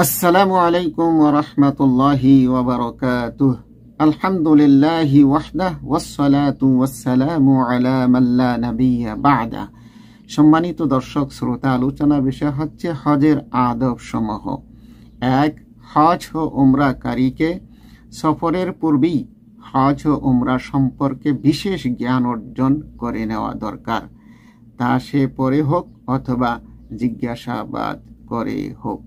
আসসালামু আলাইকুম ওয়া রাহমাতুল্লাহি ওয়া বারাকাতুহু। আলহামদুলিল্লাহি ওয়াহদাহু ওয়াসসালাতু ওয়াসসালামু আলা মান লা নাবিয়্যা বা'দা। সম্মানিত দর্শক শ্রোতা, আলোচনা বিষয় হচ্ছে হজের আদব সমূহ। এক, হজ ও উমরাকারীকে সফরের পূর্বেই হজ ও উমরা সম্পর্কে বিশেষ জ্ঞান অর্জন করে নেওয়া দরকার, তা সে পরে হোক অথবা জিজ্ঞাসাবাদ করে হোক।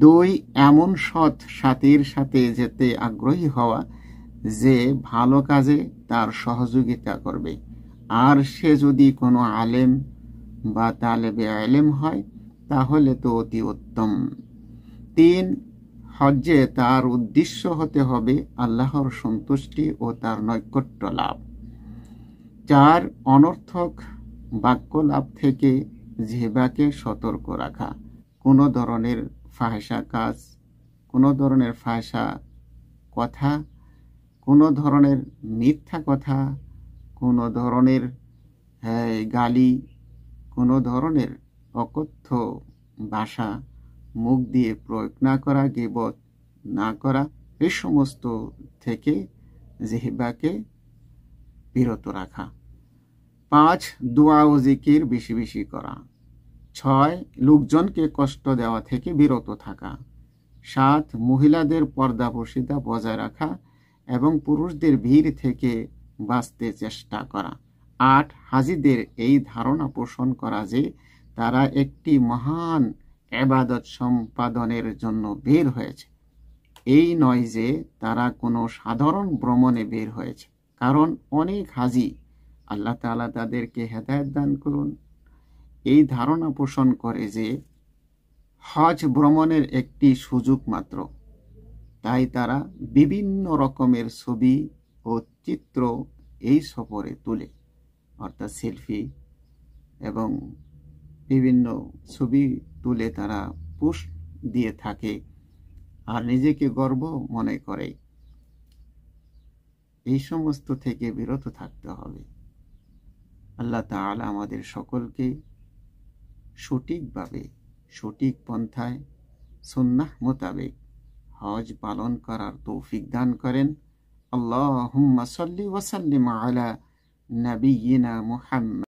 দুই, এমন সৎ সাথীর সাথে যেতে আগ্রহী হওয়া যে ভালো কাজে তার সহযোগিতা করবে, আর সে যদি কোনো আলেম বা তালেবে আলেম হয় তাহলে তো অতি উত্তম। তিন, হজ্জে তার উদ্দেশ্য হতে হবে আল্লাহর সন্তুষ্টি ও তার নৈকট্য লাভ। চার, অনর্থক বাক্য লাভ থেকে জিহ্বাকে সতর্ক রাখা। কোনো ধরনের ফাহেসা কাজ, কোনো ধরনের ফাহেসা কথা, কোনো ধরনের মিথ্যা কথা, কোনো ধরনের গালি, কোনো ধরনের অকথ্য ভাষা মুখ দিয়ে প্রয়োগ না করা, গীবত না করা, এই সমস্ত থেকে জিহ্বাকে বিরত রাখা। পাঁচ, দোয়া ও জিকির বেশি বেশি করা। ছয়, লোকজনকে কষ্ট দেওয়া থেকে বিরত থাকা। সাত, মহিলাদের পর্দাপর্শিতা বজায় রাখা এবং পুরুষদের ভিড় থেকে বাঁচতে চেষ্টা করা। আট, হাজিদের এই ধারণা পোষণ করা যে তারা একটি মহান ইবাদত সম্পাদনের জন্য বের হয়েছে, এই নয় যে তারা কোনো সাধারণ ভ্রমণে বের হয়েছে। কারণ অনেক হাজি, আল্লাহ তাআলা তাদেরকে হেদায়েত দান করুন, এই ধারণা পোষণ করে যে হজ ভ্রমণের একটি সুযোগ মাত্র, তাই তারা বিভিন্ন রকমের ছবি ও চিত্র এই সফরে তুলে, অর্থাৎ সেলফি এবং বিভিন্ন ছবি তুলে তারা পোস্ট দিয়ে থাকে আর নিজেকে গর্ব মনে করে। এই সমস্ত থেকে বিরত থাকতে হবে। আল্লাহ তাআলা আমাদের সকলকে সঠিকভাবে, সঠিক পন্থায়, সুন্নাহ মোতাবেক হজ পালন করার তৌফিক দান করেন। আল্লাহুম্মা সাল্লি ওয়া সাল্লিম আলা নাবিয়্যিনা মুহাম্মদ।